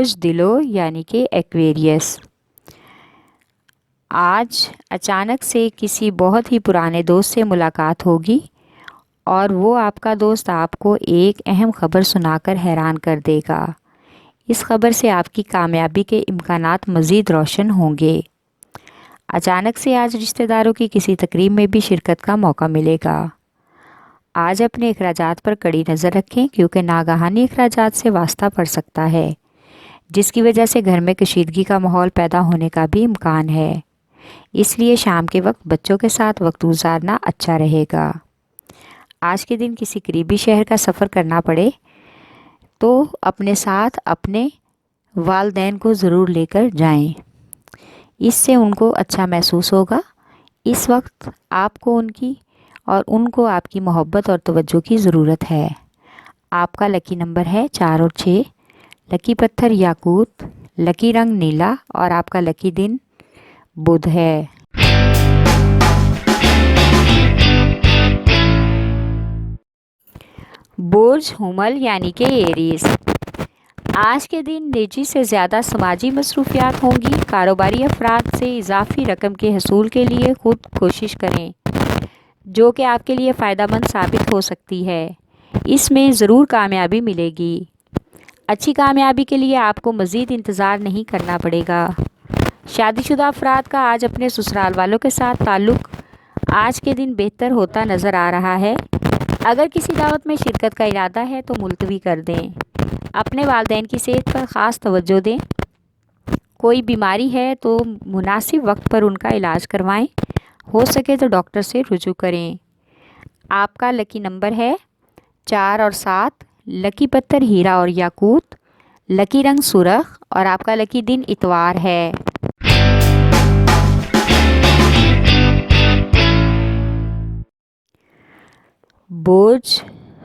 بوجھ دلوں یعنی کہ ایکویریس۔ آج اچانک سے کسی بہت ہی پرانے دوست سے ملاقات ہوگی اور وہ آپ کا دوست آپ کو ایک اہم خبر سنا کر حیران کر دے گا۔ اس خبر سے آپ کی کامیابی کے امکانات مزید روشن ہوں گے۔ اچانک سے آج رشتہ داروں کی کسی تقریب میں بھی شرکت کا موقع ملے گا۔ آج اپنے اخراجات پر کڑی نظر رکھیں کیونکہ ناگہانی اخراجات سے واسطہ پڑ سکتا ہے، جس کی وجہ سے گھر میں کشیدگی کا ماحول پیدا ہونے کا بھی امکان ہے۔ اس لیے شام کے وقت بچوں کے ساتھ وقت گزارنا اچھا رہے گا۔ آج کے دن کسی قریبی شہر کا سفر کرنا پڑے تو اپنے ساتھ اپنے والدین کو ضرور لے کر جائیں، اس سے ان کو اچھا محسوس ہوگا۔ اس وقت آپ کو ان کو آپ کی محبت اور توجہ کی ضرورت ہے۔ آپ کا لکی نمبر ہے 4 اور 6، لکی پتھر یاقوت، لکی رنگ نیلا اور آپ کا لکی دن بدھ ہے۔ برج حمل یعنی کہ ایریز۔ آج کے دن نجی سے زیادہ سماجی مصروفیات ہوں گی۔ کاروباری افراد سے اضافی رقم کے حصول کے لیے خود کوشش کریں، جو کہ آپ کے لیے فائدہ مند ثابت ہو سکتی ہے۔ اس میں ضرور کامیابی ملے گی۔ اچھی کامیابی کے لیے آپ کو مزید انتظار نہیں کرنا پڑے گا۔ شادی شدہ افراد کا آج اپنے سسرال والوں کے ساتھ تعلق آج کے دن بہتر ہوتا نظر آ رہا ہے۔ اگر کسی دعوت میں شرکت کا ارادہ ہے تو ملتوی کر دیں۔ اپنے والدین کی صحت پر خاص توجہ دیں۔ کوئی بیماری ہے تو مناسب وقت پر ان کا علاج کروائیں۔ ہو سکے تو ڈاکٹر سے رجوع کریں۔ آپ کا لکی نمبر ہے 4 اور 7، لکی پتھر ہیرا اور یاقوت، لکی رنگ سرخ اور آپ کا لکی دن اتوار ہے۔ برج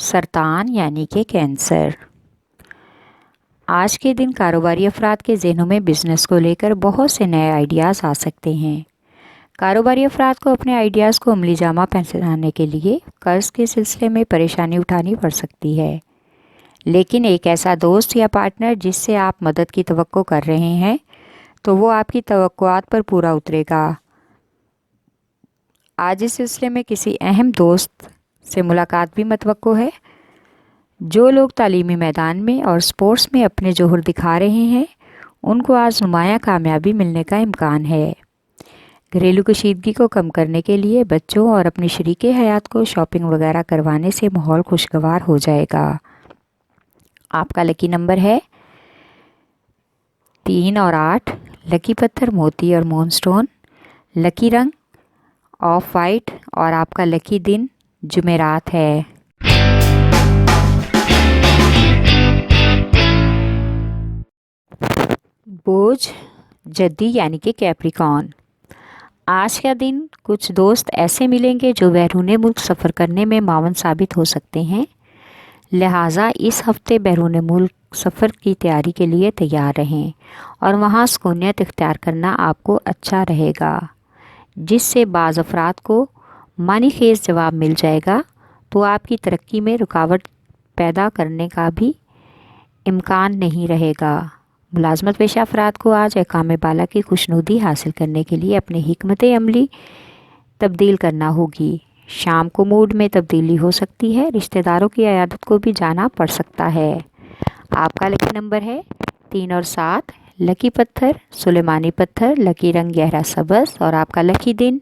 سرطان یعنی کہ کینسر۔ آج کے دن کاروباری افراد کے ذہنوں میں بزنس کو لے کر بہت سے نئے آئیڈیاز آ سکتے ہیں۔ کاروباری افراد کو اپنے آئیڈیاز کو عملی جامہ پہنانے کے لیے قرض کے سلسلے میں پریشانی اٹھانی پڑ سکتی ہے، لیکن ایک ایسا دوست یا پارٹنر جس سے آپ مدد کی توقع کر رہے ہیں تو وہ آپ کی توقعات پر پورا اترے گا۔ آج اس سلسلے میں کسی اہم دوست سے ملاقات بھی متوقع ہے۔ جو لوگ تعلیمی میدان میں اور سپورٹس میں اپنے جوہر دکھا رہے ہیں ان کو آج نمایاں کامیابی ملنے کا امکان ہے۔ گھریلو کشیدگی کو کم کرنے کے لیے بچوں اور اپنی شریک حیات کو شاپنگ وغیرہ کروانے سے ماحول خوشگوار ہو جائے گا۔ آپ کا لکی نمبر ہے 3 اور 8، لکی پتھر موتی اور مون سٹون، لکی رنگ آف وائٹ اور آپ کا لکی دن جمعرات ہے۔ برج جدی یعنی کہ کیپریکارن۔ آج کا دن کچھ دوست ایسے ملیں گے جو بیرون ملک سفر کرنے میں معاون ثابت ہو سکتے ہیں، لہٰذا اس ہفتے بیرون ملک سفر کی تیاری کے لیے تیار رہیں اور وہاں سکونیت اختیار کرنا آپ کو اچھا رہے گا، جس سے بعض افراد کو معنی خیز جواب مل جائے گا تو آپ کی ترقی میں رکاوٹ پیدا کرنے کا بھی امکان نہیں رہے گا۔ ملازمت پیشہ افراد کو آج احکام بالا کی خوشنودی حاصل کرنے کے لیے اپنی حکمت عملی تبدیل کرنا ہوگی۔ شام کو موڈ میں تبدیلی ہو سکتی ہے، رشتہ داروں کی عیادت کو بھی جانا پڑ سکتا ہے۔ آپ کا لکی نمبر ہے 3 اور 7، لکی پتھر سلیمانی پتھر، لکی رنگ گہرا سبز اور آپ کا لکی دن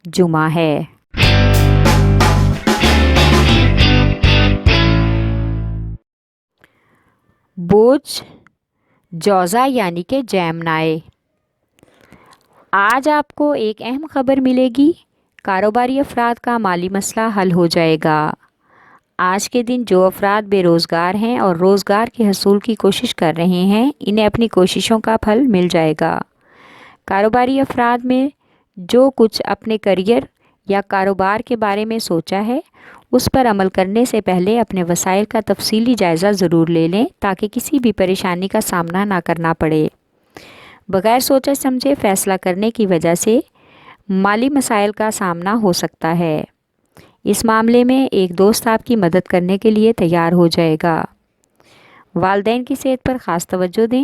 جمعہ ہے۔ برج جوزا یعنی کہ جیمنائی۔ آج آپ کو ایک اہم خبر ملے گی۔ کاروباری افراد کا مالی مسئلہ حل ہو جائے گا۔ آج کے دن جو افراد بے روزگار ہیں اور روزگار کے حصول کی کوشش کر رہے ہیں انہیں اپنی کوششوں کا پھل مل جائے گا۔ کاروباری افراد میں جو کچھ اپنے کیریئر یا کاروبار کے بارے میں سوچا ہے اس پر عمل کرنے سے پہلے اپنے وسائل کا تفصیلی جائزہ ضرور لے لیں تاکہ کسی بھی پریشانی کا سامنا نہ کرنا پڑے۔ بغیر سوچے سمجھے فیصلہ کرنے کی وجہ سے مالی مسائل کا سامنا ہو سکتا ہے۔ اس معاملے میں ایک دوست آپ کی مدد کرنے کے لیے تیار ہو جائے گا۔ والدین کی صحت پر خاص توجہ دیں۔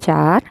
4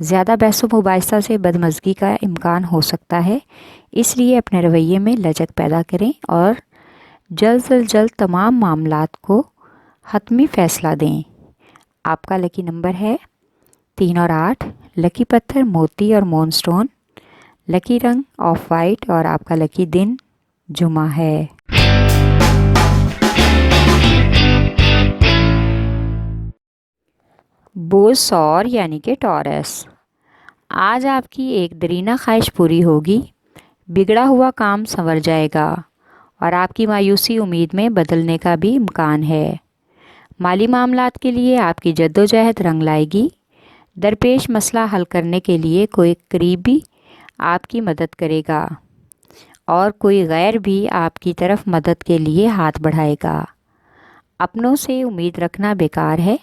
زیادہ بحث و مباحثہ سے بدمزگی کا امکان ہو سکتا ہے، اس لیے اپنے رویے میں لچک پیدا کریں اور جلد از جلد تمام معاملات کو حتمی فیصلہ دیں۔ آپ کا لکی نمبر ہے 3 اور 8۔ لکی پتھر موتی اور مون سٹون۔ لکی رنگ آف وائٹ اور آپ کا لکی دن جمعہ ہے۔ بوز سور یعنی کہ ٹورس، آج آپ کی ایک درینہ خواہش پوری ہوگی، بگڑا ہوا کام سنور جائے گا اور آپ کی مایوسی امید میں بدلنے کا بھی امکان ہے۔ مالی معاملات کے لیے آپ کی جدوجہد رنگ لائے گی۔ درپیش مسئلہ حل کرنے کے لیے کوئی قریبی آپ کی مدد کرے گا اور کوئی غیر بھی آپ کی طرف مدد کے لیے ہاتھ بڑھائے گا۔ اپنوں سے امید رکھنا بیکار ہے،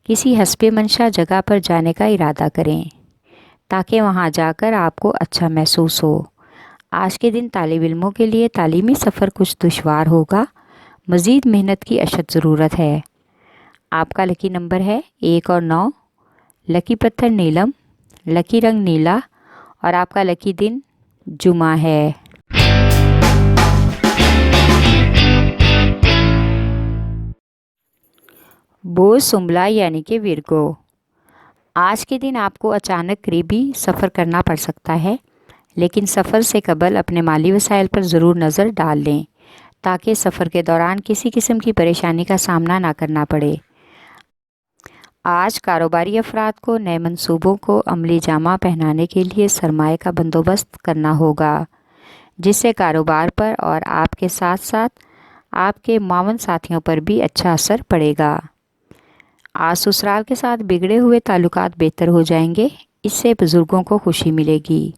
کسی حسب منشا جگہ پر جانے کا ارادہ کریں تاکہ وہاں جا کر آپ کو اچھا محسوس ہو۔ آج کے دن طالب علموں کے لیے تعلیمی سفر کچھ دشوار ہوگا، مزید محنت کی اشد ضرورت ہے۔ آپ کا لکی نمبر ہے 1 اور 9۔ لکی پتھر نیلم۔ لکی رنگ نیلا اور آپ کا لکی دن جمعہ ہے۔ بوز سنبلا یعنی کہ ورگو، آج کے دن آپ کو اچانک قریبی سفر کرنا پڑ سکتا ہے، لیکن سفر سے قبل اپنے مالی وسائل پر ضرور نظر ڈال لیں تاکہ سفر کے دوران کسی قسم کی پریشانی کا سامنا نہ کرنا پڑے۔ آج کاروباری افراد کو نئے منصوبوں کو عملی جامہ پہنانے کے لیے سرمایہ کا بندوبست کرنا ہوگا، جس سے کاروبار پر اور آپ کے ساتھ ساتھ آپ کے معاون ساتھیوں پر بھی اچھا اثر پڑے گا۔ آج سسرال کے ساتھ بگڑے ہوئے تعلقات بہتر ہو جائیں گے، اس سے بزرگوں کو خوشی ملے گی۔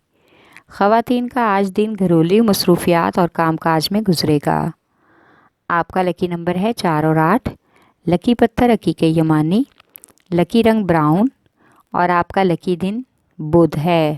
خواتین کا آج دن گھریلو مصروفیات اور کام کاج میں گزرے گا۔ آپ کا لکی نمبر ہے 4 اور 8۔ لکی پتھر عقیق یمانی۔ لکی رنگ براؤن اور آپ کا لکی دن بدھ ہے۔